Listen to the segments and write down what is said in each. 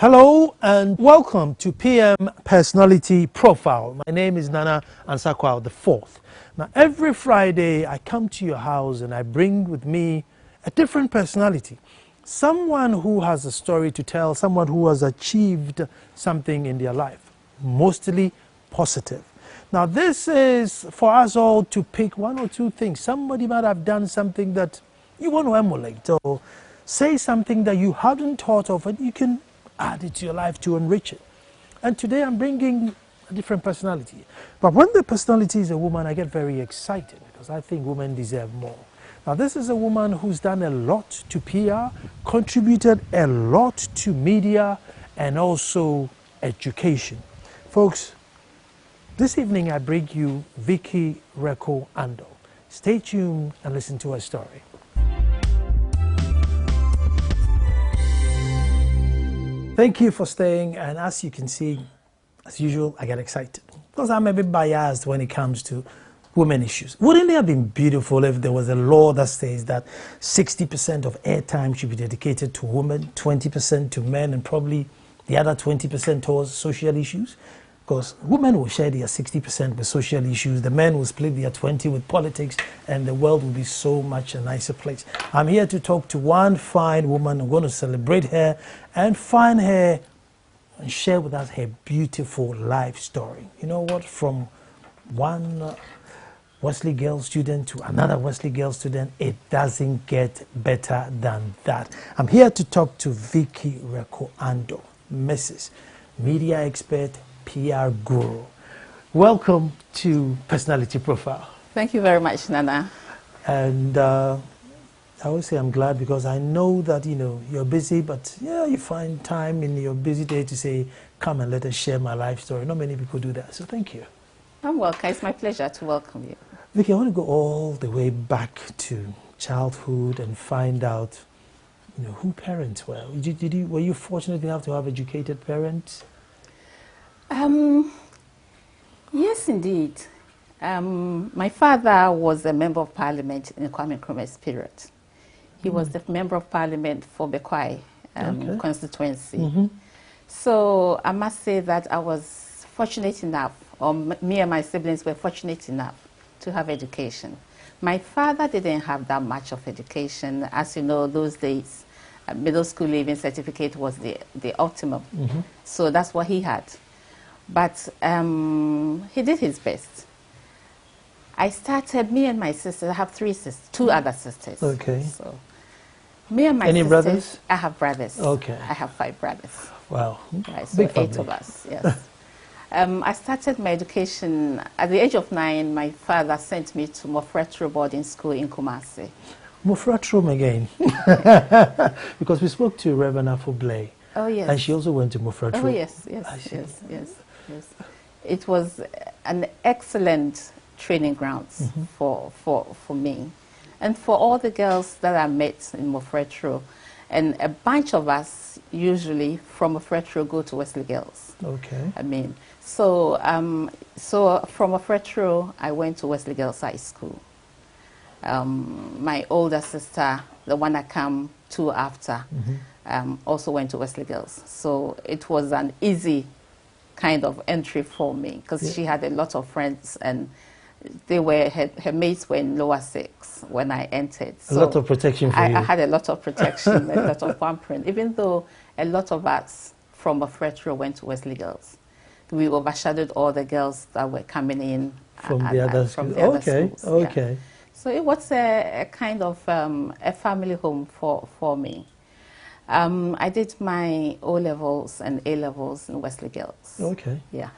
Hello and welcome to PM Personality Profile. My name is Nana Ansakwa the Fourth. Now every Friday I come to your house and I bring with me a different personality. Someone who has a story to tell, someone who has achieved something in their life, mostly positive. Now this is for us all to pick one or two things. Somebody might have done something that you want to emulate or say something that you hadn't thought of and you can add it to your life to enrich it. And today I'm bringing a different personality. But when the personality is a woman, I get very excited because I think women deserve more. Now this is a woman who's done a lot to PR, contributed a lot to media and also education. Folks, this evening I bring you Vicky Wireko Andoh. Stay tuned and listen to her story. Thank you for staying, and as you can see, as usual, I get excited because I'm a bit biased when it comes to women issues. Wouldn't it have been beautiful if there was a law that says that 60% of airtime should be dedicated to women, 20% to men, and probably the other 20% towards social issues? Because women will share their 60% with social issues, the men will split their 20% with politics, and the world will be so much a nicer place. I'm here to talk to one fine woman. I'm going to celebrate her and find her and share with us her beautiful life story. You know what? From one Wesley Girls student to another Wesley Girls student, it doesn't get better than that. I'm here to talk to Vicky Wireko Andoh, Mrs. Media Expert, PR Guru. Welcome to Personality Profile. Thank you very much, Nana. And I always say I'm glad because I know that, you know, you're busy, but yeah, you find time in your busy day to say, come and let us share my life story. Not many people do that, so thank you. I'm welcome. It's my pleasure to welcome you. Vicky, I want to go all the way back to childhood and find out, you know, who parents were. Were you fortunate enough to have educated parents? Yes, indeed. My father was a member of parliament in Kwame Nkrumah's period. He was the member of parliament for Bekwai constituency. So I must say that I was fortunate enough, or me and my siblings were fortunate enough to have education. My father didn't have that much of education. As you know, those days, middle school leaving certificate was the optimum. So that's what he had. But he did his best. I started, me and my sisters, I have two other sisters. Okay. So, me and my Any sisters. brothers? I have brothers. Okay. I have 5 brothers. Wow. Right, so Big 8 family. of us, yes. I started my education, at the age of 9, my father sent me to Mofretro boarding school in Kumasi. Mofretro again. Because we spoke to Reverend Afoblay. Oh, yes. And she also went to Mofretro. Oh, yes. Yes. It was an excellent training grounds for me and for all the girls that I met in Mofretro. And a bunch of us usually from Mofretro go to Wesley Girls. Okay. I mean, so from Mofretro I went to Wesley Girls High School. My older sister, the one I came to after, also went to Wesley Girls. So it was an easy kind of entry for me because she had a lot of friends and they were her mates were in lower 6 when I entered. So a lot of protection for you. I had a lot of protection, a lot of pampering. Even though a lot of us from Mofretro went to Wesley Girls, we overshadowed all the girls that were coming in from the other schools. Okay. Yeah. So it was a kind of a family home for me. I did my O-levels and A-levels in Wesley Girls. Okay. Yeah.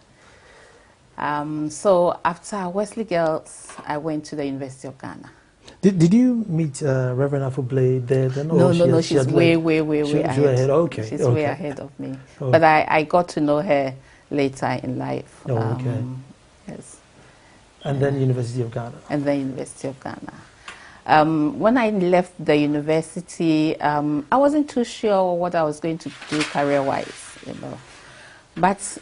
So after Wesley Girls, I went to the University of Ghana. Did you meet Reverend Afoblay there? No, she's way ahead. Okay. She's way ahead of me. Okay. But I got to know her later in life. Okay. Yes. And then University of Ghana. And then University of Ghana. When I left the university, I wasn't too sure what I was going to do career-wise, you know. But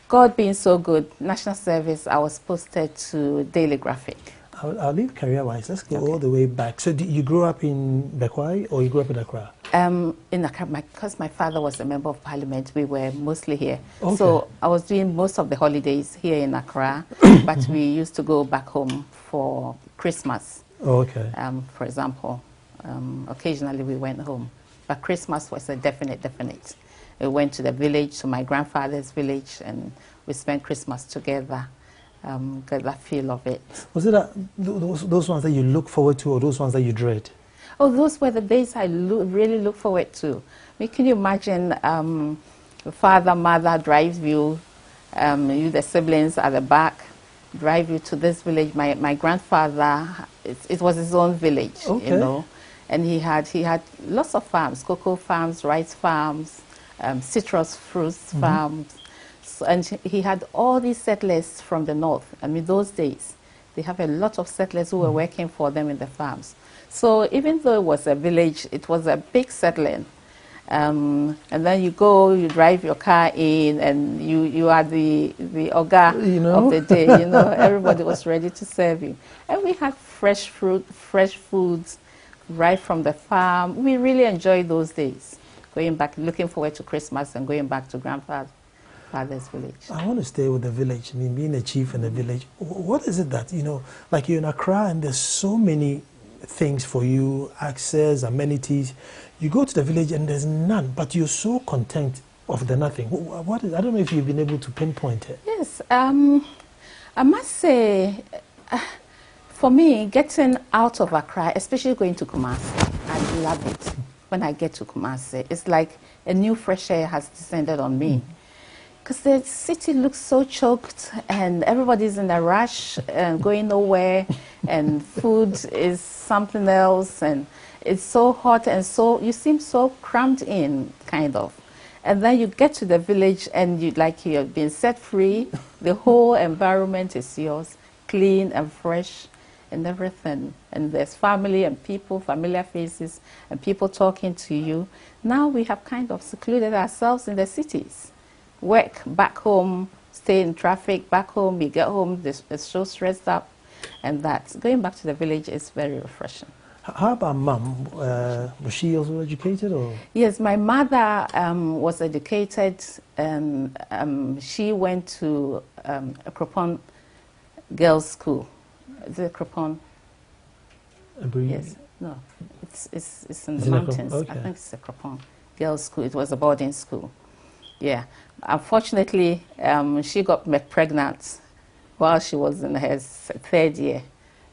God being so good, national service, I was posted to Daily Graphic. I'll leave career-wise. Let's go all the way back. So you grew up in Bekwai or you grew up in Accra? In Accra, because my father was a member of parliament, we were mostly here. Okay. So I was doing most of the holidays here in Accra, but we used to go back home for Christmas. Okay. For example, occasionally we went home, but Christmas was a definite. We went to the village, to my grandfather's village, and we spent Christmas together. Get that feel of it. Was it those ones that you look forward to, or those ones that you dread? Oh, those were the days I really look forward to. I mean, can you imagine father, mother drives you, you the siblings at the back, drive you to this village. My grandfather, it was his own village, okay. You know, and he had lots of farms, cocoa farms, rice farms, citrus fruits farms. So, and he had all these settlers from the north. I mean, those days, they have a lot of settlers who were working for them in the farms. So even though it was a village, it was a big settling. And then you go, you drive your car in, and you are the oga of the day. You know, everybody was ready to serve you. And we had fresh fruit, fresh foods right from the farm. We really enjoyed those days, going back, looking forward to Christmas and going back to grandfather's village. I want to stay with the village. I mean, being a chief in the village, what is it that, you know, like you're in Accra and there's so many things for you, access, amenities. You go to the village and there's none, but you're so content of the nothing. What is, I don't know if you've been able to pinpoint it. Yes, I must say, for me, getting out of Accra, especially going to Kumasi, I love it. When I get to Kumasi, it's like a new fresh air has descended on me. Because the city looks so choked and everybody's in a rush and going nowhere, and food is something else, and it's so hot, and so you seem so crammed in, kind of. And then you get to the village and you've been set free. The whole environment is yours, clean and fresh and everything. And there's family and people, familiar faces, and people talking to you. Now we have kind of secluded ourselves in the cities. Work back home, stay in traffic back home, you get home, it's so stressed up, and that going back to the village is very refreshing. How about mom? Was she also educated, or? Yes, my mother was educated, and she went to a Cropon girls' school. Is it Cropon? Yes, no, it's in the mountains. Okay. I think it's a Cropon girls' school. It was a boarding school. Yeah. Unfortunately, she got pregnant while she was in her third year,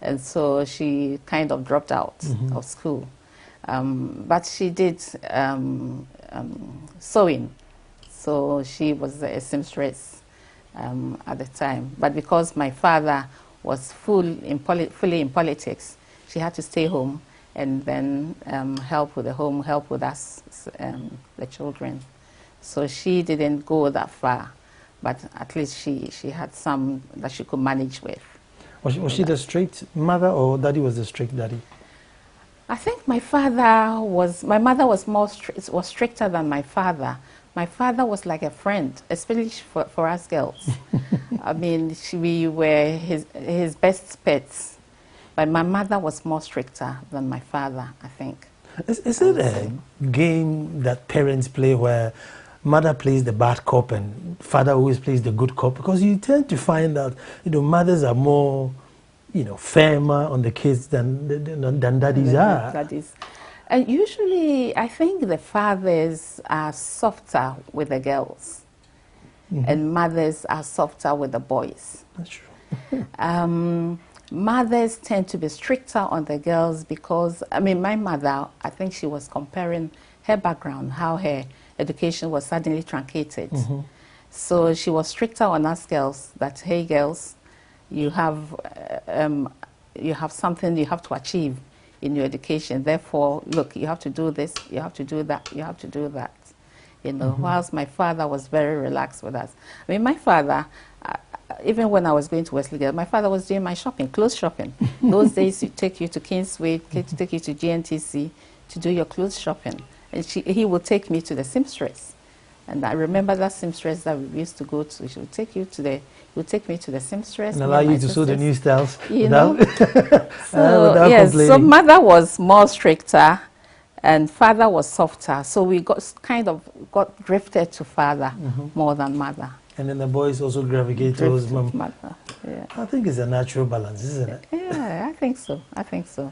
and so she kind of dropped out of school. But she did sewing, so she was a seamstress at the time. But because my father was fully in politics, she had to stay home and then help with the home, help with us, the children. So she didn't go that far, but at least she had some that she could manage with. Was she the strict mother, or daddy was the strict daddy? I think my mother was was stricter than my father. My father was like a friend, especially for us girls. I mean, we were his best pets. But my mother was more stricter than my father, I think. Is it a game that parents play where mother plays the bad cop and father always plays the good cop? Because you tend to find that, you know, mothers are more, you know, firmer on the kids than daddies are. Daddies. And usually, I think the fathers are softer with the girls, and mothers are softer with the boys. That's true. Mothers tend to be stricter on the girls because, I mean, my mother, I think she was comparing her background, how her education was suddenly truncated. So she was stricter on us girls, that, hey girls, you have something you have to achieve in your education. Therefore, look, you have to do this, you have to do that, you have to do that. You know, whilst my father was very relaxed with us. I mean, my father, even when I was going to Wesley Girls, my father was doing my shopping, clothes shopping. Those days, he'd take you to Kingsway, take you to GNTC to do your clothes shopping. And he would take me to the seamstress. And I remember that seamstress that we used to go to. She would take me to the seamstress. And allow you to sew the new styles. You know? So, yes, so mother was more stricter. And father was softer, so we got drifted to father more than mother. And then the boys also gravitate towards mom. Mother. Yeah. I think it's a natural balance, isn't it? Yeah, I think so. I think so.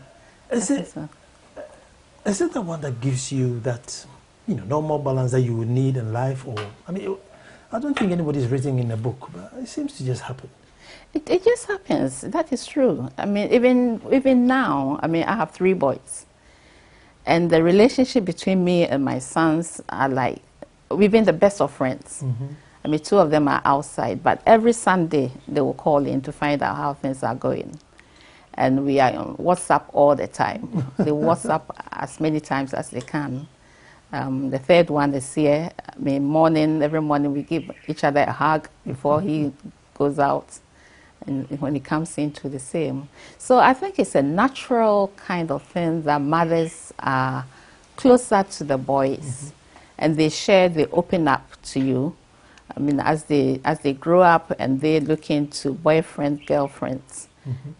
Is it the one that gives you that, normal balance that you would need in life? Or, I mean, I don't think anybody's written in a book, but it seems to just happen. It just happens. That is true. I mean, even now, I mean, I have 3 boys. And the relationship between me and my sons are like, we've been the best of friends. I mean, 2 of them are outside, but every Sunday they will call in to find out how things are going. And we are on WhatsApp all the time. They WhatsApp as many times as they can. The 3rd one is here. I mean, every morning we give each other a hug before he goes out. And when he comes into the same. So I think it's a natural kind of thing that mothers are closer to the boys. And they open up to you. I mean, as they grow up and they look into boyfriend, girlfriends,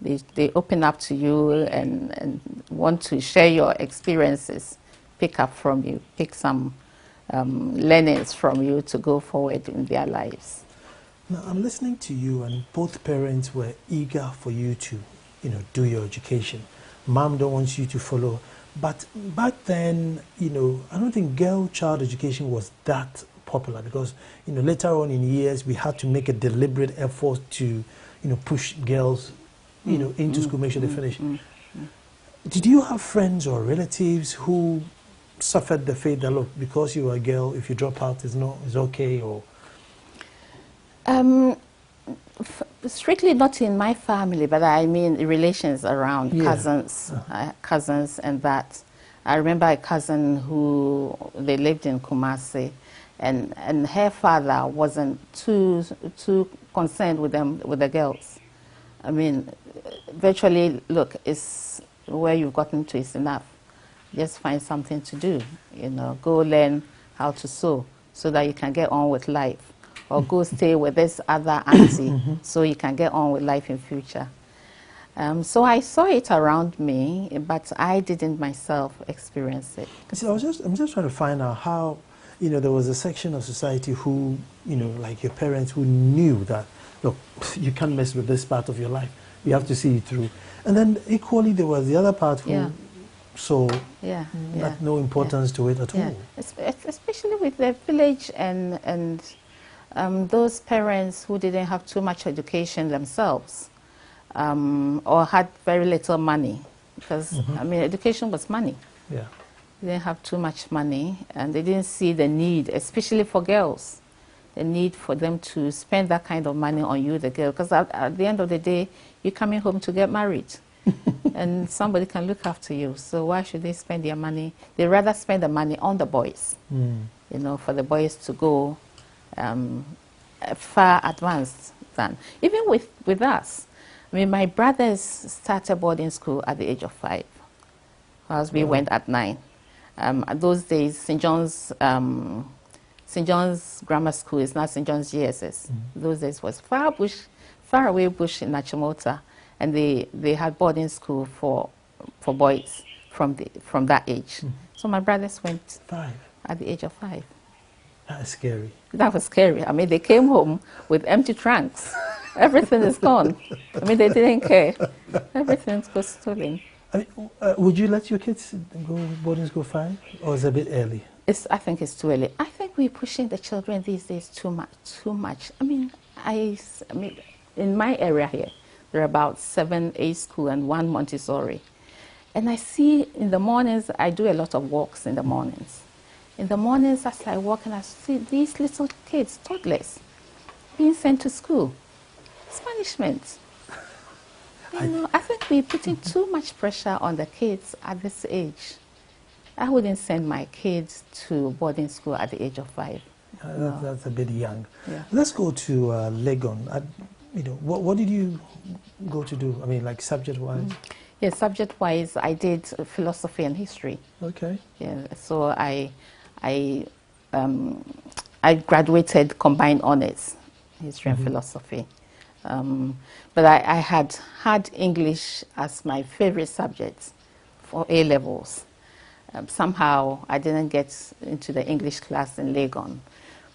they open up to you and want to share your experiences, pick up from you, pick some learnings from you to go forward in their lives. Now, I'm listening to you, and both parents were eager for you to, do your education. Mom don't want you to follow. But back then, I don't think girl-child education was that popular because, later on in years, we had to make a deliberate effort to, push girls, into school, make sure they finish. Did you have friends or relatives who suffered the fate that, look, because you were a girl, if you drop out, it's okay, or... Strictly not in my family, but I mean relations around, cousins and that. I remember a cousin who, they lived in Kumasi, and her father wasn't too concerned with the girls. I mean, virtually, look, it's where you've gotten to is enough. Just find something to do, go learn how to sew so that you can get on with life. Or go stay with this other auntie so you can get on with life in future. So I saw it around me, but I didn't myself experience it. See, I'm just trying to find out how, there was a section of society who, like your parents, who knew that, look, you can't mess with this part of your life. You have to see it through. And then equally, there was the other part who saw no importance to it at all. Especially with the village and those parents who didn't have too much education themselves or had very little money because, I mean, education was money. Yeah. They didn't have too much money and they didn't see the need, especially for girls, the need for them to spend that kind of money on you, the girl, because at the end of the day, you're coming home to get married and somebody can look after you. So why should they spend their money? They rather spend the money on the boys, for the boys to go far advanced than even with us. I mean, my brothers started boarding school at the age of 5, whilst we went at 9. Those days, St. John's Grammar School is not St. John's GSS. Those days was far away bush in Nachimota, and they had boarding school for boys from that age. So my brothers went 5 at the age of 5. That is scary. That was scary. I mean, they came home with empty trunks. Everything is gone. I mean, they didn't care. Everything was stolen. I mean, would you let your kids go boarding school 5, or is it a bit early? I think it's too early. I think we're pushing the children these days too much. I mean, in my area here, there are about 7, 8 schools and 1 Montessori. And I see in the mornings, I do a lot of walks in the mornings. In the mornings, as I walk and I see these little kids, toddlers, being sent to school. It's punishment. I think we're putting too much pressure on the kids at this age. I wouldn't send my kids to boarding school at the age of 5. That's a bit young. Yeah. Let's go to Legon. What did you go to do? I mean, like subject-wise? Yes, subject-wise, I did philosophy and history. Okay. Yeah, so I graduated combined honors, history and philosophy. But I had English as my favorite subject for A-levels. Somehow I didn't get into the English class in Legon,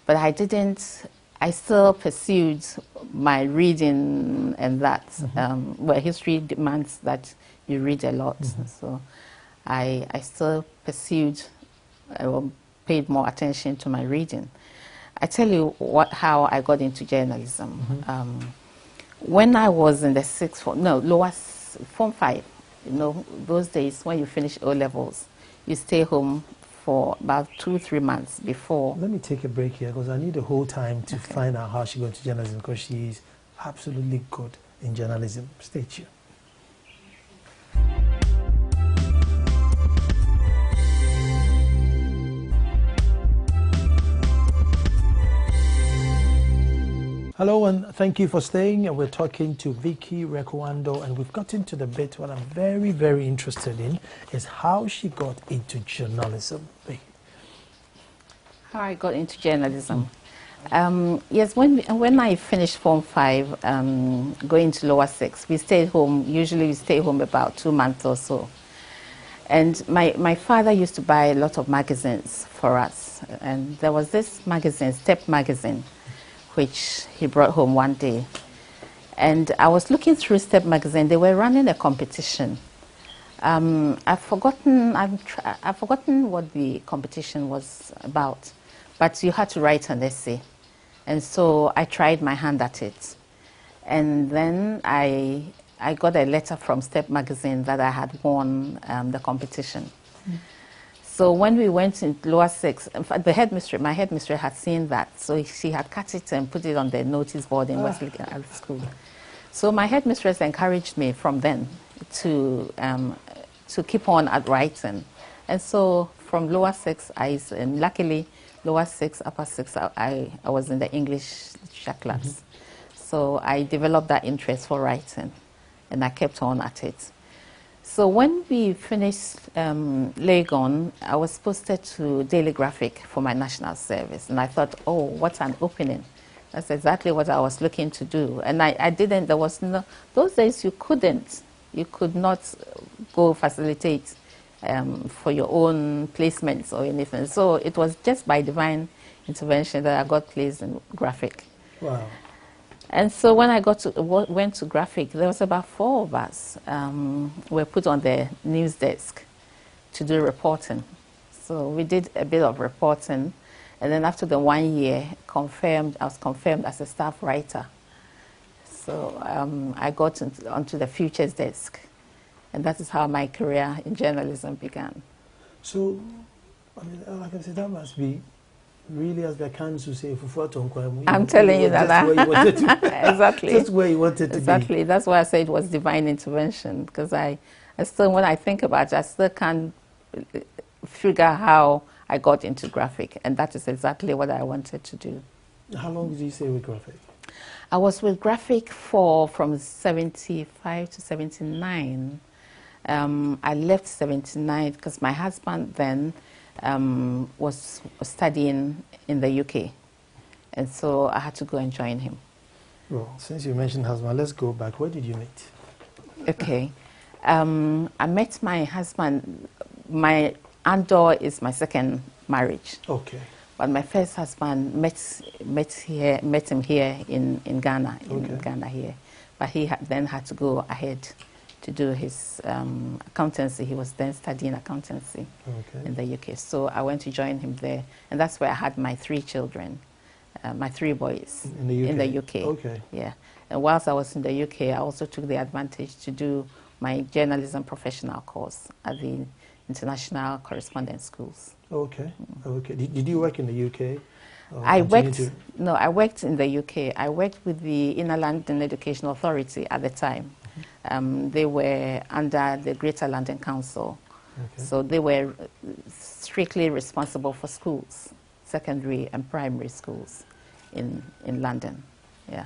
but I still pursued my reading and that, where history demands that you read a lot. So I still pursued, paid more attention to my reading. I tell you how I got into journalism. When I was in the lower Form 5, those days when you finish O-levels, you stay home for about 2-3 months before. Let me take a break here because I need the whole time to find out how she got into journalism, because she is absolutely good in journalism. Stay tuned. Hello and thank you for staying. And we're talking to Vicky Wireko Andoh, and we've gotten to the bit what I'm very, very interested in is how she got into journalism. How I got into journalism. Yes, when I finished Form 5, going to lower 6, we stayed home. Usually we stay home about 2 months or so. And my father used to buy a lot of magazines for us. And there was this magazine, Step magazine, which he brought home one day. And I was looking through Step magazine. They were running a competition. I've forgotten what the competition was about, but you had to write an essay. And so I tried my hand at it. And then I got a letter from Step magazine that I had won the competition. So when we went in lower 6, in fact, my headmistress had seen that. So she had cut it and put it on the notice board in Wesley School. So my headmistress encouraged me from then to keep on at writing. And so from lower 6, luckily lower 6, upper 6, I was in the English literature class. So I developed that interest for writing, and I kept on at it. So when we finished Legon, I was posted to Daily Graphic for my national service. And I thought, oh, what an opening. That's exactly what I was looking to do. And I didn't, there was no, those days you could not go facilitate for your own placements or anything. So it was just by divine intervention that I got placed in Graphic. Wow. And so when I went to Graphic, there was about 4 of us were put on the news desk to do reporting. So we did a bit of reporting, and then after the 1 year, I was confirmed as a staff writer. So I got onto the futures desk, and that is how my career in journalism began. So, I mean, like I said, that must be really, as the council say, I'm telling you that. That's where you wanted to Exactly. That's where you wanted to be. Exactly. That's why I said it was divine intervention, because I still, when I think about it, I still can't figure how I got into Graphic, and that is exactly what I wanted to do. How long did you stay with Graphic? I was with Graphic from 75 to 79. I left 79 because my husband then was studying in the UK, and so I had to go and join him. Well, since you mentioned husband, let's go back. Where did you meet? Okay. I met my husband. My Andoh is my second marriage. Okay. But my first husband met him here in Ghana, in Ghana here. But he then had to go ahead to do his accountancy. He was then studying accountancy in the UK. So I went to join him there, and that's where I had my 3 children, my 3 boys in the UK. Okay. Yeah. And whilst I was in the UK, I also took the advantage to do my journalism professional course at the International Correspondence Schools. Okay. Okay. Did you work in the UK? I worked in the UK. I worked with the Inner London Education Authority at the time. They were under the Greater London Council. Okay. So they were strictly responsible for schools, secondary and primary schools in London. Yeah.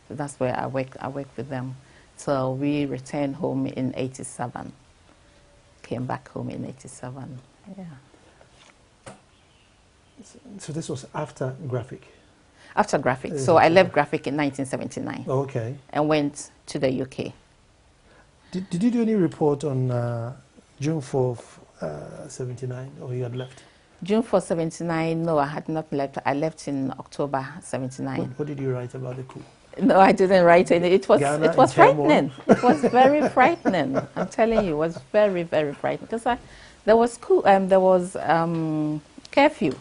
So that's where I worked with them. So we returned home in 87. Came back home in 87. Yeah. So this was after Graphic? After Graphic. So I left Graphic in 1979. Okay. And went to the UK. Did you do any report on June 4th, 79, or you had left? June 4, 79, no, I had not left. I left in October 79. What did you write about the coup? No, I didn't write any. It was frightening. It was very frightening. I'm telling you, it was very, very frightening. Because there was curfew,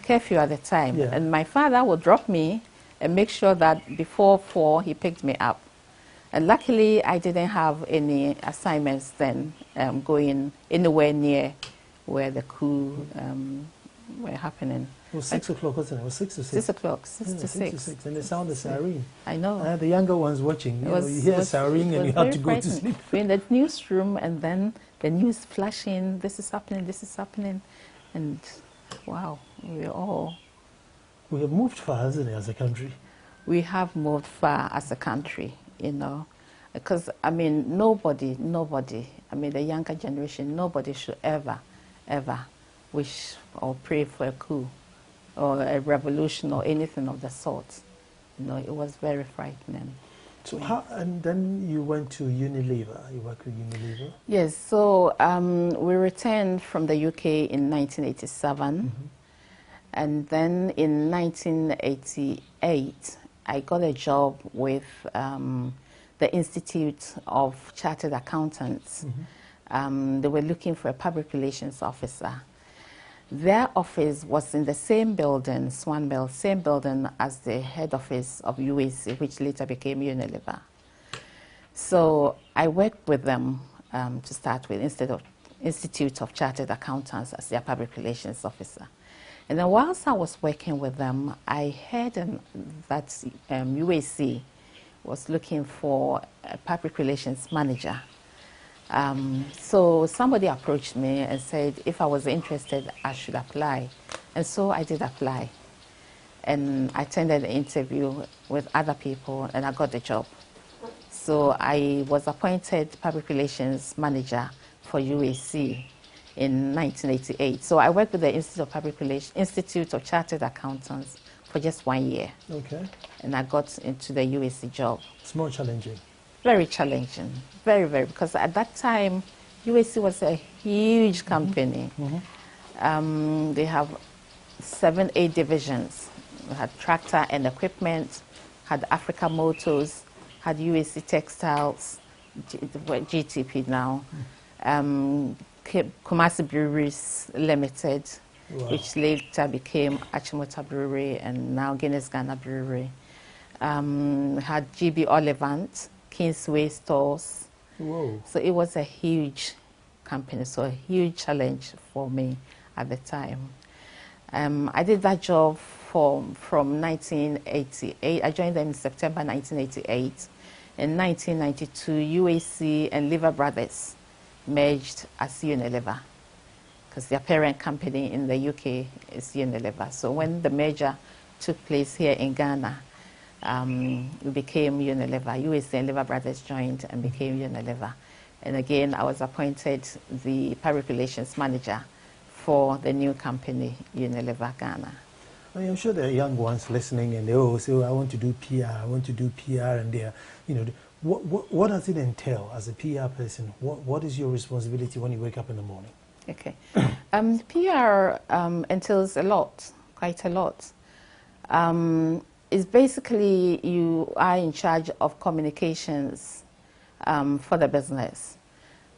curfew at the time. Yeah. And my father would drop me and make sure that before 4, he picked me up. And luckily, I didn't have any assignments then going anywhere near where the coup were happening. It was 6 o'clock, wasn't it? It was 6 to 6. 6 o'clock, 6 to 6. 6 to 6. And they sound the siren. I know. The younger ones watching, you hear a siren and you have to go to sleep. We're in the newsroom and then the news flashing, this is happening. And wow, we have moved far, hasn't it, as a country? We have moved far as a country, you know. Because, I mean, nobody, I mean, the younger generation, nobody should ever wish or pray for a coup or a revolution or anything of the sort. You know, it was very frightening. So and then you went to Unilever, you worked with Unilever? Yes, so we returned from the UK in 1987. And then in 1988, I got a job with the Institute of Chartered Accountants. They were looking for a public relations officer. Their office was in the same building, Swan Mill, same building as the head office of UAC, which later became Unilever. So I worked with them to start with, Institute of Chartered Accountants as their public relations officer. And then whilst I was working with them, I heard that UAC was looking for a public relations manager. So somebody approached me and said if I was interested, I should apply. And so I did apply. And I attended the interview with other people and I got the job. So I was appointed public relations manager for UAC in 1988. So I worked with the Institute of Chartered Accountants for just 1 year. Okay. And I got into the UAC job. It's more challenging. Very challenging, very, very, because at that time, UAC was a huge company. They have 7, 8 divisions. We had tractor and equipment, had Africa Motors, had UAC Textiles, GTP now, Kumasi Breweries Limited, which later became Achimota Brewery and now Guinness Ghana Brewery. Had GB Olivant, Kingsway Stores. Whoa. So it was a huge company, so a huge challenge for me at the time. I did that job from 1988. I joined them in September 1988. In 1992, UAC and Lever Brothers merged as Unilever, because their parent company in the UK is Unilever. So when the merger took place here in Ghana, we became Unilever. UAC and Lever Brothers joined and became Unilever. And again, I was appointed the public relations manager for the new company, Unilever Ghana. I mean, I'm sure there are young ones listening and they all say, oh, I want to do PR, and they're, you know, what does it entail as a PR person? What is your responsibility when you wake up in the morning? Okay. PR entails a lot, quite a lot. It's basically you are in charge of communications for the business.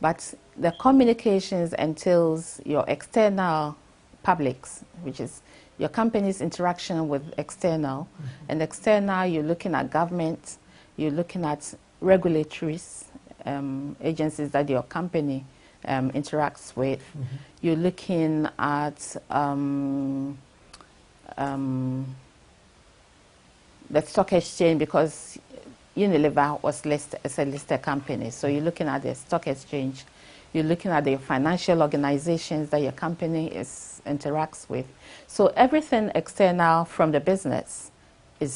But the communications entails your external publics, which is your company's interaction with external. And external, you're looking at government, you're looking at regulatories, agencies that your company interacts with. You're looking at the stock exchange, because Unilever was listed as a listed company. So you're looking at the stock exchange, you're looking at the financial organizations that your company interacts with. So everything external from the business are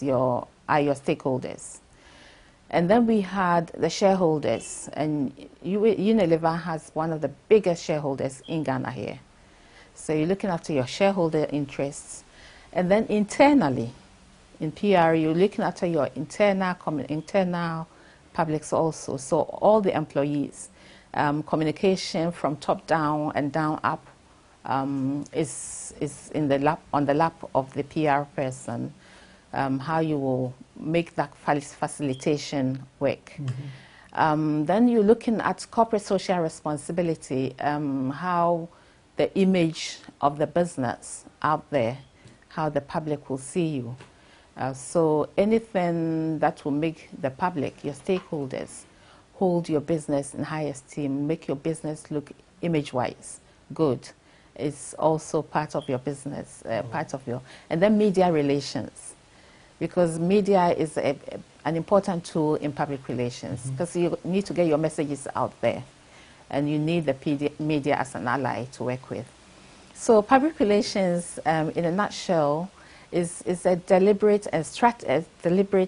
your stakeholders. And then we had the shareholders, and Unilever has one of the biggest shareholders in Ghana here. So you're looking after your shareholder interests. And then internally, in PR, you're looking after your internal publics also, so all the employees. Communication from top down and down up is in the lap, on the lap of the PR person. How you will make that facilitation work. Then you're looking at corporate social responsibility, how the image of the business out there, how the public will see you. So anything that will make the public, your stakeholders, hold your business in high esteem, make your business look image-wise good, is also part of your business, part of your, and then media relations. Because media is an important tool in public relations, because you need to get your messages out there, and you need the media as an ally to work with. So public relations, in a nutshell, is a deliberate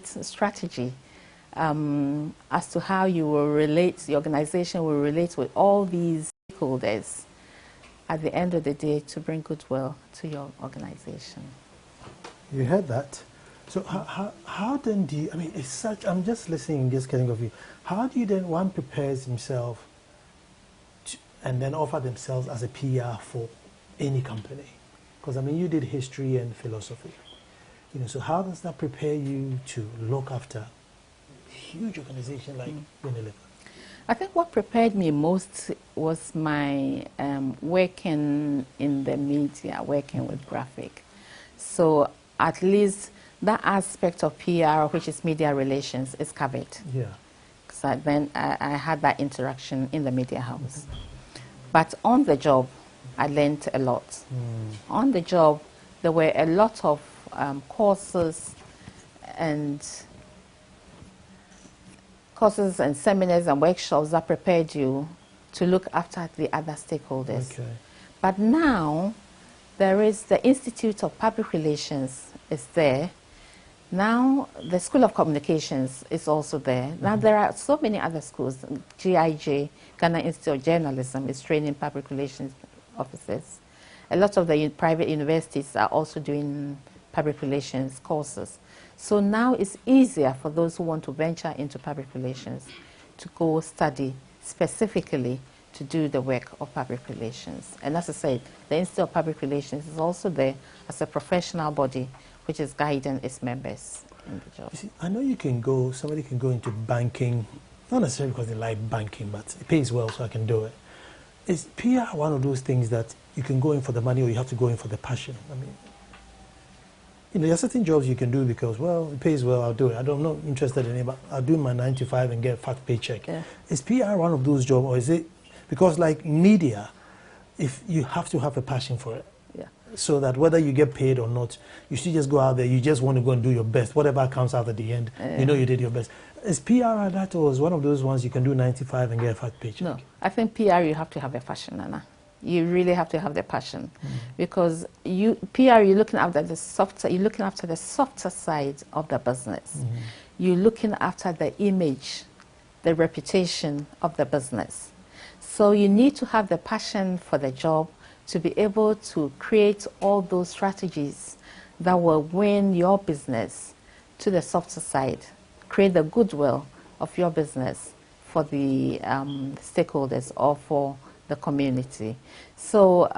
strategy as to how you will relate, the organization will relate with all these stakeholders at the end of the day to bring goodwill to your organization. You heard that. So how then do you, I mean, it's such, I'm just listening, just getting of you. How do you then, one prepares himself to, and then offer themselves as a PR for any company? Because I mean, you did history and philosophy. You know, so how does that prepare you to look after a huge organization like Unilever? I think what prepared me most was my working in the media, working with graphic. So at least that aspect of PR, which is media relations, is covered. Yeah. Because then I had that interaction in the media house. But on the job, I learned a lot. On the job, there were a lot of courses and seminars and workshops that prepared you to look after the other stakeholders. Okay. But now, there is the Institute of Public Relations is there. Now, the School of Communications is also there. Now, there are so many other schools. GIJ, Ghana Institute of Journalism, is training public relations officers. A lot of the private universities are also doing public relations courses. So now it's easier for those who want to venture into public relations to go study specifically to do the work of public relations. And as I said, the Institute of Public Relations is also there as a professional body which is guiding its members in the job. You see, I know you can go, somebody can go into banking, not necessarily because they like banking, but it pays well, so I can do it. Is PR one of those things that you can go in for the money or you have to go in for the passion? I mean, you know, there are certain jobs you can do because, well, it pays well, I'll do it. I'm not interested in it, but I'll do my 9 to 5 and get a fat paycheck. Yeah. Is PR one of those jobs, or is it, because like media, if you have to have a passion for it, so that whether you get paid or not, you should just go out there, you just want to go and do your best, whatever comes out at the end, you know you did your best. Is PR like that, or is one of those ones you can do 95 and get a fat paycheck? No, I think PR you have to have a passion, Anna. You really have to have the passion, because PR, you're looking after the softer, you're looking after the softer side of the business. You're looking after the image, the reputation of the business. So you need to have the passion for the job to be able to create all those strategies that will win your business to the softer side, create the goodwill of your business for the stakeholders or for the community. So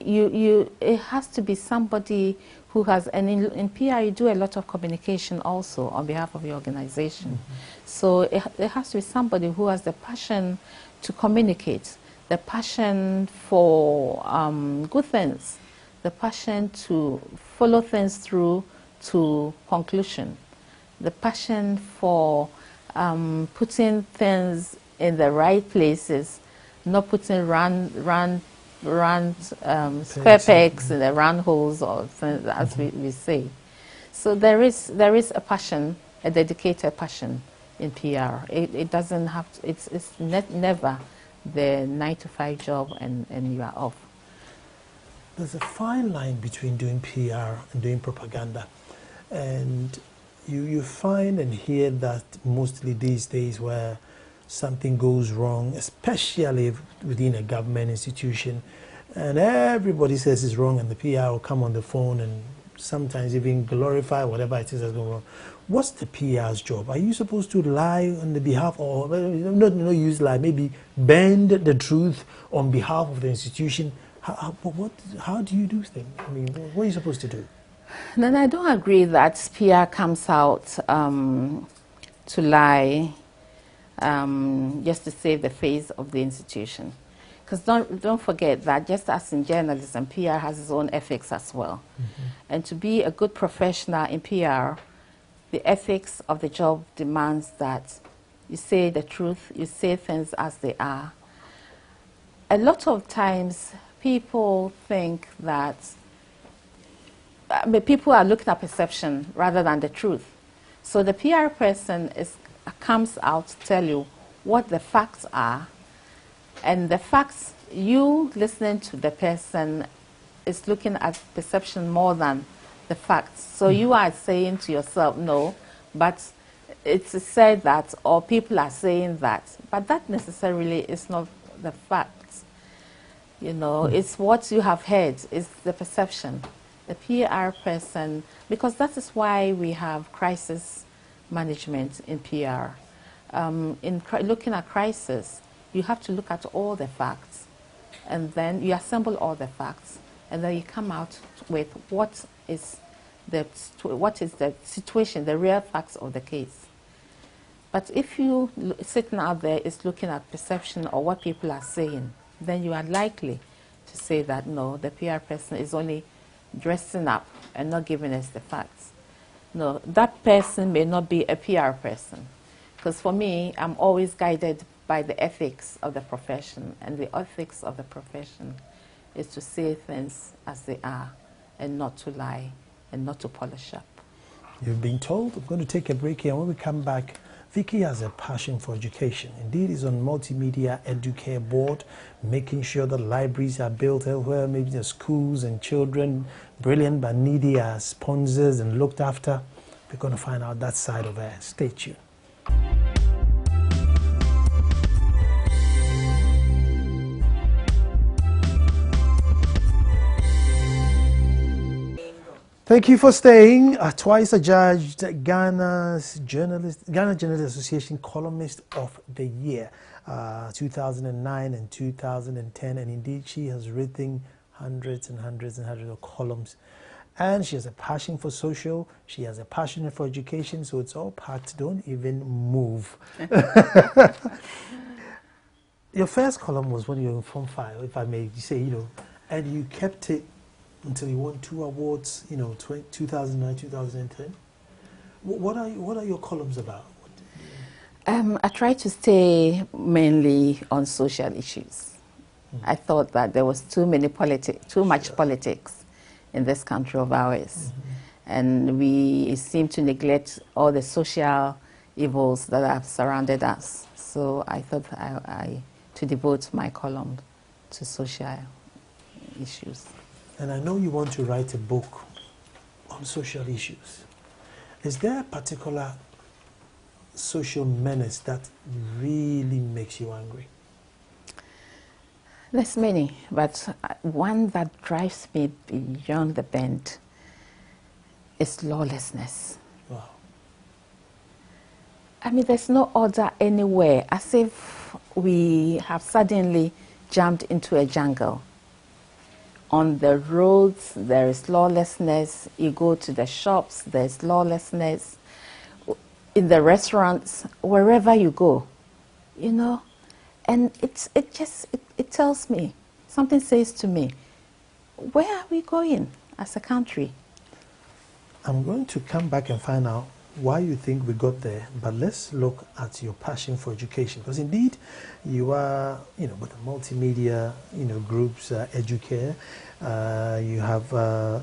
it has to be somebody who has, and in PR you do a lot of communication also on behalf of your organization. So it has to be somebody who has the passion to communicate, the passion for good things, the passion to follow things through to conclusion, the passion for putting things in the right places, not putting round square pegs in the round holes, or things, as we say. So there is a passion, a dedicated passion in PR. It doesn't have to, it's never the 9 to 5 job and you are off. There's a fine line between doing PR and doing propaganda, and you find and hear that mostly these days where something goes wrong, especially within a government institution, and everybody says it's wrong, and the PR will come on the phone and sometimes even glorify whatever it is that's going wrong. What's the PR's job? Are you supposed to lie on the behalf, or not use lie, maybe bend the truth on behalf of the institution? How do you do things? I mean, what are you supposed to do? Then I don't agree that PR comes out to lie just to save the face of the institution. Because don't forget that just as in journalism, PR has its own ethics as well. Mm-hmm. And to be a good professional in PR, the ethics of the job demands that you say the truth, you say things as they are. A lot of times people think that people are looking at perception rather than the truth. So the PR person comes out to tell you what the facts are, and the facts, you listening to the person is looking at perception more than the facts. So you are saying to yourself, no, but it's said that, or people are saying that, but that necessarily is not the facts. You know, it's what you have heard, it's the perception. The PR person, because that is why we have crisis management in PR. Looking at crisis, you have to look at all the facts, and then you assemble all the facts, and then you come out with what is the situation, the real facts of the case. But if you sitting out there is looking at perception or what people are saying, then you are likely to say that no, the PR person is only dressing up and not giving us the facts. No, that person may not be a PR person. Because for me, I'm always guided by the ethics of the profession. And the ethics of the profession is to say things as they are and not to lie and not to polish up. You've been told. I'm going to take a break here. And when we come back, Vicky has a passion for education. Indeed, is on Multimedia Educare Board, making sure that libraries are built everywhere, maybe the schools and children, brilliant but needy, are sponsors and looked after. We're going to find out that side of her. Stay tuned. Thank you for staying. Twice adjudged Ghana Journalist Association Columnist of the Year, 2009 and 2010. And indeed, she has written hundreds and hundreds and hundreds of columns. And she has a passion for social. She has a passion for education. So it's all packed. Don't even move. Your first column was when you were in Form 5, if I may say, and you kept it until you won 2 awards, 2009, 2010. What are your columns about? I try to stay mainly on social issues. I thought that there was too much politics in this country of ours. And we seem to neglect all the social evils that have surrounded us. So I thought to devote my column to social issues. And I know you want to write a book on social issues. Is there a particular social menace that really makes you angry? There's many, but one that drives me beyond the bend is lawlessness. Wow. I mean, there's no order anywhere, as if we have suddenly jumped into a jungle. On the roads, there is lawlessness. You go to the shops, there's lawlessness. In the restaurants, wherever you go, And it tells me, something says to me, where are we going as a country? I'm going to come back and find out why you think we got there, but let's look at your passion for education, because indeed you are, with the multimedia, groups, Educare, you have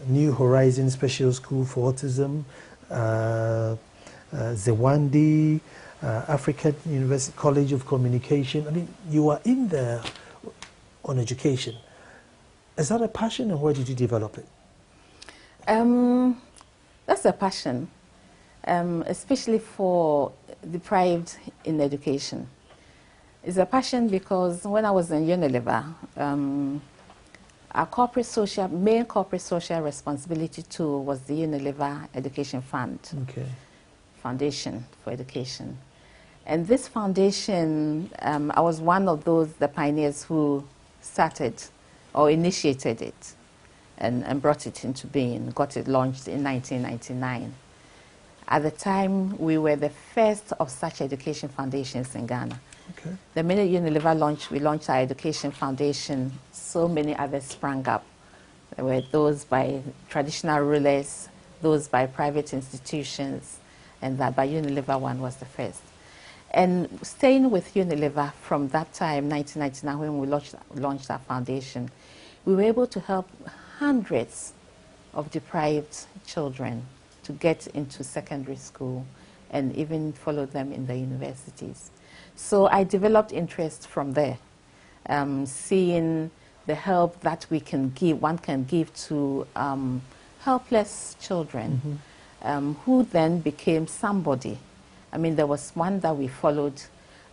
New Horizons Special School for Autism, Zewandi, African University College of Communication. I mean, you are in there on education. Is that a passion, and where did you develop it? That's a passion. Especially for deprived in education. It's a passion because when I was in Unilever, our main corporate social responsibility tool was the Unilever Education Fund. Okay. Foundation for Education. And this foundation, I was one of the pioneers who started or initiated it and brought it into being, got it launched in 1999. At the time, we were the first of such education foundations in Ghana. Okay. The minute Unilever launched, we launched our education foundation, so many others sprang up. There were those by traditional rulers, those by private institutions, and that by Unilever one was the first. And staying with Unilever from that time, 1999, when we launched our foundation, we were able to help hundreds of deprived children to get into secondary school and even follow them in the universities. So I developed interest from there, seeing the help that one can give to helpless children, who then became somebody. I mean, there was one that we followed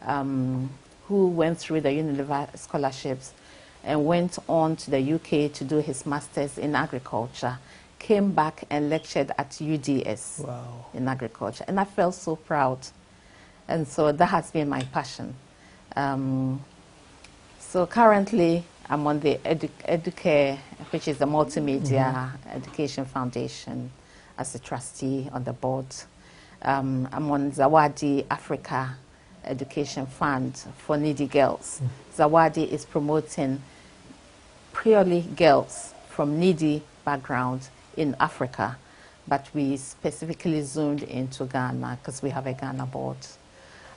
who went through the Unilever scholarships and went on to the UK to do his master's in agriculture, came back and lectured at UDS. Wow. In agriculture. And I felt so proud. And so that has been my passion. So currently, I'm on the Educare, which is the multimedia education foundation, as a trustee on the board. I'm on Zawadi Africa Education Fund for needy girls. Zawadi is promoting purely girls from needy backgrounds in Africa, but we specifically zoomed into Ghana because we have a Ghana board.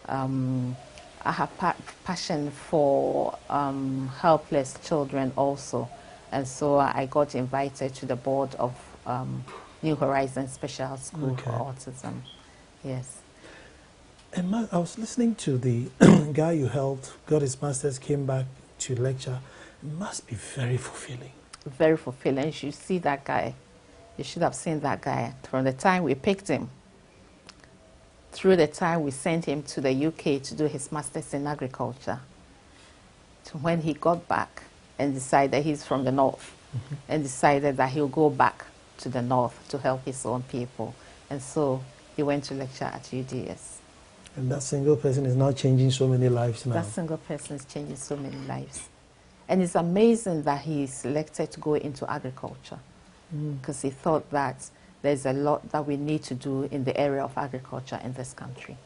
I have passion for helpless children also, and so I got invited to the board of New Horizons Special School for Autism. Yes. And I was listening to the guy you helped, got his master's, came back to lecture. It must be very fulfilling. Very fulfilling. You should see that guy. You should have seen that guy from the time we picked him through the time we sent him to the UK to do his master's in agriculture, to when he got back and decided he's from the north and decided that he'll go back to the north to help his own people. And so he went to lecture at UDS. And that single person is now changing so many lives now. That single person is changing so many lives. And it's amazing that he selected to go into agriculture because he thought that there's a lot that we need to do in the area of agriculture in this country.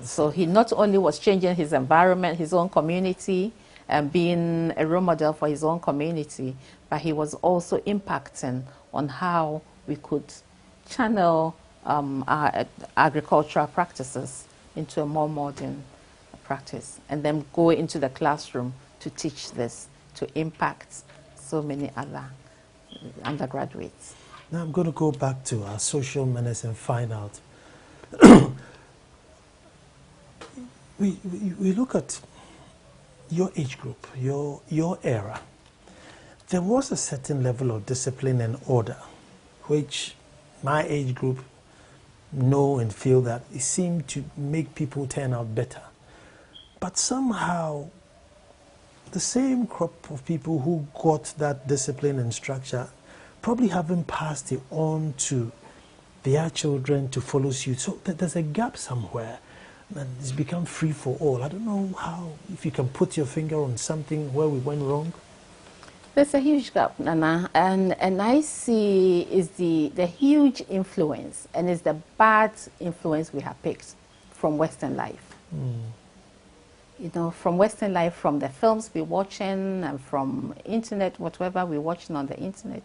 So he not only was changing his environment, his own community, and being a role model for his own community, but he was also impacting on how we could channel our agricultural practices into a more modern practice, and then go into the classroom to teach this, to impact so many other undergraduates. Now I'm going to go back to our social menace and find out. we look at your age group, your era. There was a certain level of discipline and order, which my age group know and feel that it seemed to make people turn out better. But somehow, the same crop of people who got that discipline and structure probably haven't passed it on to their children to follow suit. So there's a gap somewhere, and it's become free for all. I don't know how, if you can put your finger on something where we went wrong. There's a huge gap, Nana, and I see is the huge influence, and it's the bad influence we have picked from Western life. You know, from Western life, from the films we're watching, and from internet, whatever we're watching on the internet,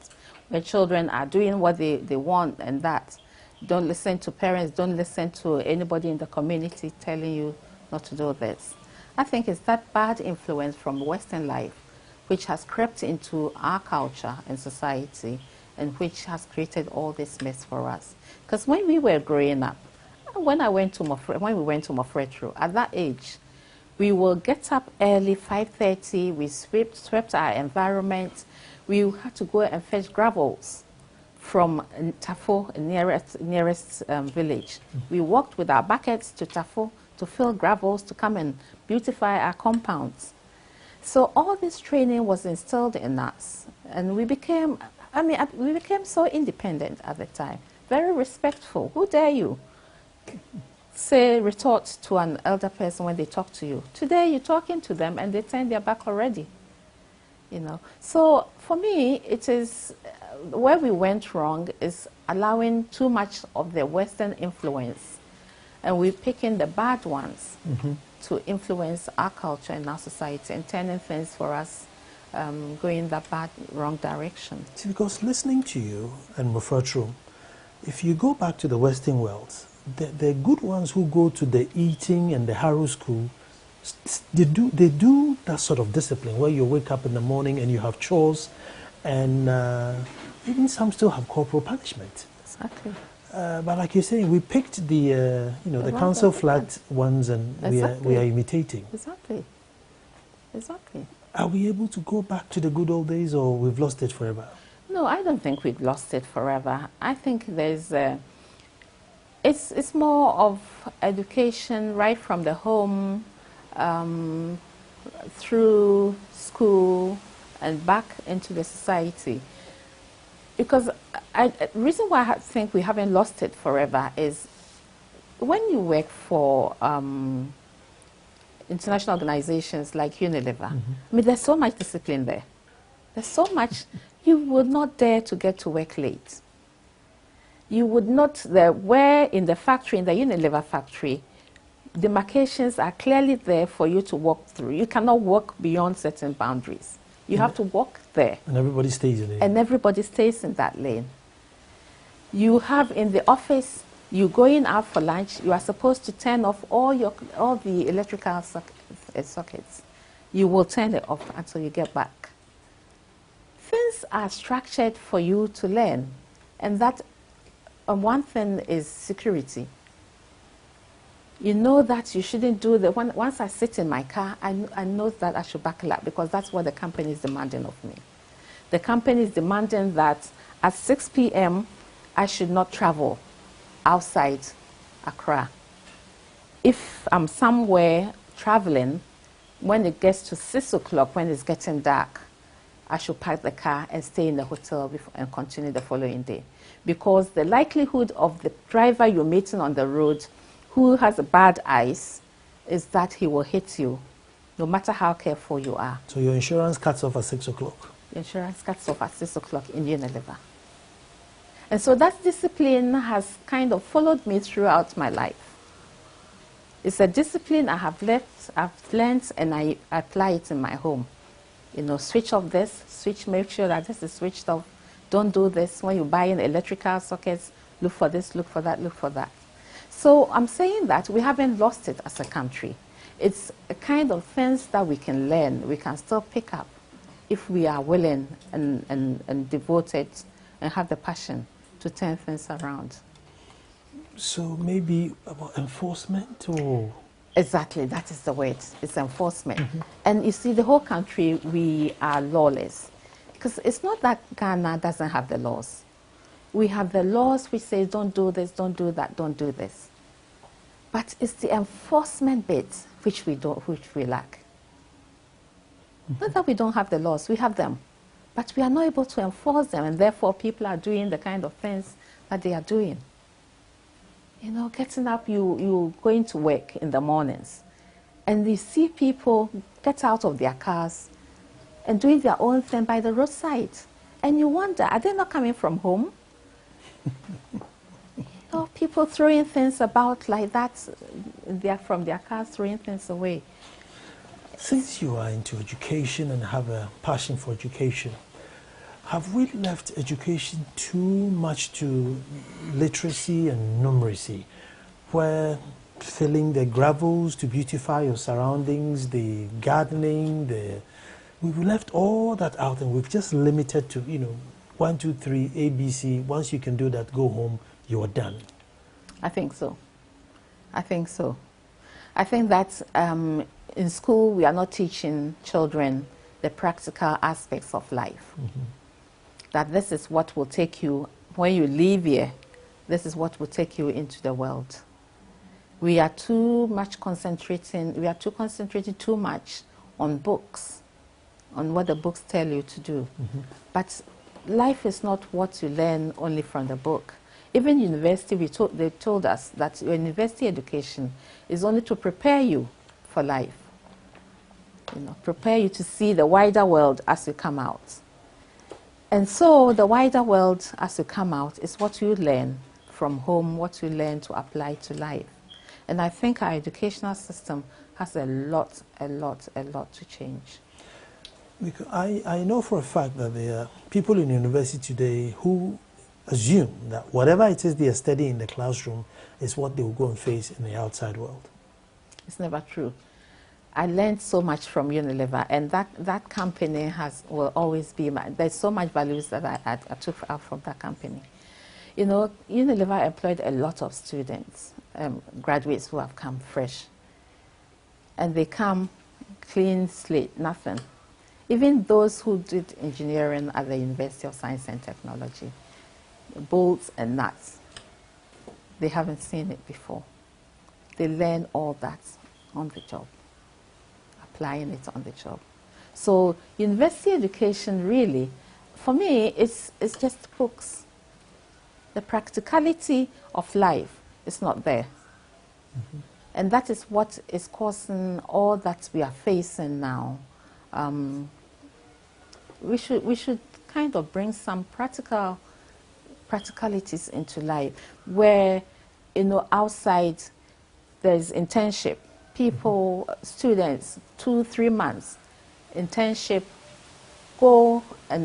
where children are doing what they want, and that. Don't listen to parents, don't listen to anybody in the community telling you not to do this. I think it's that bad influence from Western life which has crept into our culture and society, and which has created all this mess for us. Because when we were growing up, when we went to Mofretro, at that age, we will get up early, 5:30, we swept our environment. We had to go and fetch gravels from Tafo, nearest village. We walked with our buckets to Tafo to fill gravels to come and beautify our compounds. So all this training was instilled in us, and we became so independent at the time, very respectful. Who dare you say, retort to an elder person when they talk to you. Today, you're talking to them and they turn their back already. You know, so for me, it is where we went wrong is allowing too much of the Western influence, and we're picking the bad ones to influence our culture and our society and turning things for us going that bad, wrong direction. See, because listening to you and Mufatro, if you go back to the Western world, the good ones who go to the eating and the Harrow school, they do that sort of discipline where you wake up in the morning and you have chores, and even some still have corporal punishment. Exactly. But like you're saying, we picked the the council flagged ones, and we are imitating. Exactly. Exactly. Are we able to go back to the good old days, or we've lost it forever? No, I don't think we've lost it forever. I think there's it's more of education right from the home, through school and back into the society. Because the reason why I think we haven't lost it forever is when you work for international organizations like Unilever, I mean, there's so much discipline there. There's so much, you would not dare to get to work late. You would not, where in the factory, in the Unilever factory, demarcations are clearly there for you to walk through. You cannot walk beyond certain boundaries. You have to walk there. And everybody stays in it. And everybody stays in that lane. You have in the office, you going out for lunch, you are supposed to turn off all the electrical sockets. You will turn it off until you get back. Things are structured for you to learn. And that one thing is security. You know that you shouldn't do that. Once I sit in my car, I know that I should buckle up because that's what the company is demanding of me. The company is demanding that at 6 p.m., I should not travel outside Accra. If I'm somewhere traveling, when it gets to 6 o'clock, when it's getting dark, I should park the car and stay in the hotel and continue the following day. Because the likelihood of the driver you're meeting on the road who has bad eyes is that he will hit you, no matter how careful you are. So your insurance cuts off at 6 o'clock? Insurance cuts off at 6 o'clock in Unilever. And so that discipline has kind of followed me throughout my life. It's a discipline I've learned, and I apply it in my home. You know, switch off this, make sure that this is switched off. Don't do this. When you buy in electrical sockets, look for this, look for that, look for that. So I'm saying that we haven't lost it as a country. It's a kind of things that we can learn, we can still pick up if we are willing and devoted and have the passion to turn things around. So maybe about enforcement or? Exactly, that is the word. It's enforcement. And you see, the whole country, we are lawless. Because it's not that Ghana doesn't have the laws. We have the laws which say don't do this, don't do that, don't do this. But it's the enforcement bit which we lack. Not that we don't have the laws, we have them. But we are not able to enforce them, and therefore people are doing the kind of things that they are doing. You know, getting up, you going to work in the mornings, and you see people get out of their cars and doing their own thing by the roadside. And you wonder, are they not coming from home? You know, people throwing things about like that, from their cars, throwing things away. Since you are into education and have a passion for education, have we left education too much to literacy and numeracy, where filling the gravels to beautify your surroundings, the gardening, we've left all that out, and we've just limited to, 1, 2, 3, ABC. Once you can do that, go home, you're done. I think so. I think so. I think that in school we are not teaching children the practical aspects of life. That this is what will take you, when you leave here, this is what will take you into the world. We are too concentrating too much on books, on what the books tell you to do. But life is not what you learn only from the book. Even university, they told us that your university education is only to prepare you for life. You know, prepare you to see the wider world as you come out. And so the wider world as you come out is what you learn from home, what you learn to apply to life. And I think our educational system has a lot to change. Because I know for a fact that there are people in university today who assume that whatever it is they are studying in the classroom is what they will go and face in the outside world. It's never true. I learned so much from Unilever, and that company will always be there's so much values that I took out from that company. You know, Unilever employed a lot of students, graduates who have come fresh. And they come clean slate, nothing. Even those who did engineering at the University of Science and Technology, bolts and nuts, they haven't seen it before. They learn all that on the job, applying it on the job. So university education really, for me, it's just books. The practicality of life is not there. Mm-hmm. And that is what is causing all that we are facing now. We should kind of bring some practicalities into life where, you know, outside there's internship. People, students, 2-3 months internship, go and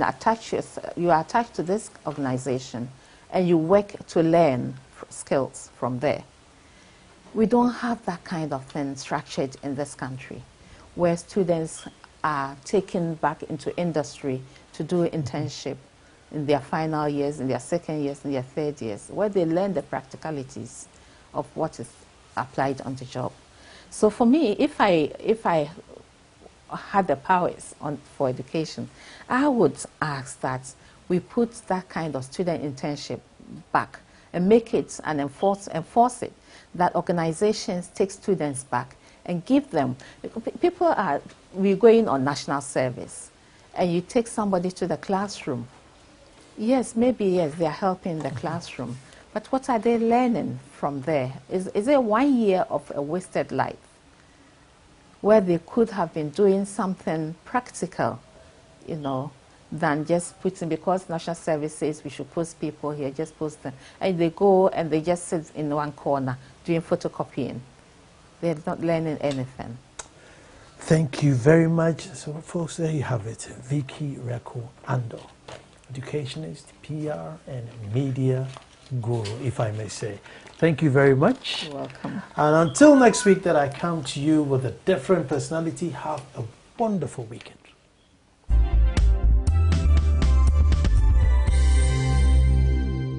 you are attached to this organization and you work to learn skills from there. We don't have that kind of thing structured in this country, where students are taken back into industry to do internship in their final years, in their second years, in their third years, where they learn the practicalities of what is applied on the job. So for me, if I had the powers for education, I would ask that we put that kind of student internship back and make it and enforce it, that organizations take students back and give them. We're going on national service, and you take somebody to the classroom. Yes, maybe they're helping the classroom, but what are they learning from there? Is it 1 year of a wasted life where they could have been doing something practical, you know, than just putting, because national service says we should post people here, just post them. And they go and they just sit in one corner doing photocopying. They're not learning anything. Thank you very much. So folks, there you have it. Vicky Wireko Andoh, educationist, PR and media guru, if I may say. Thank you very much. You're welcome. And until next week that I come to you with a different personality, have a wonderful weekend.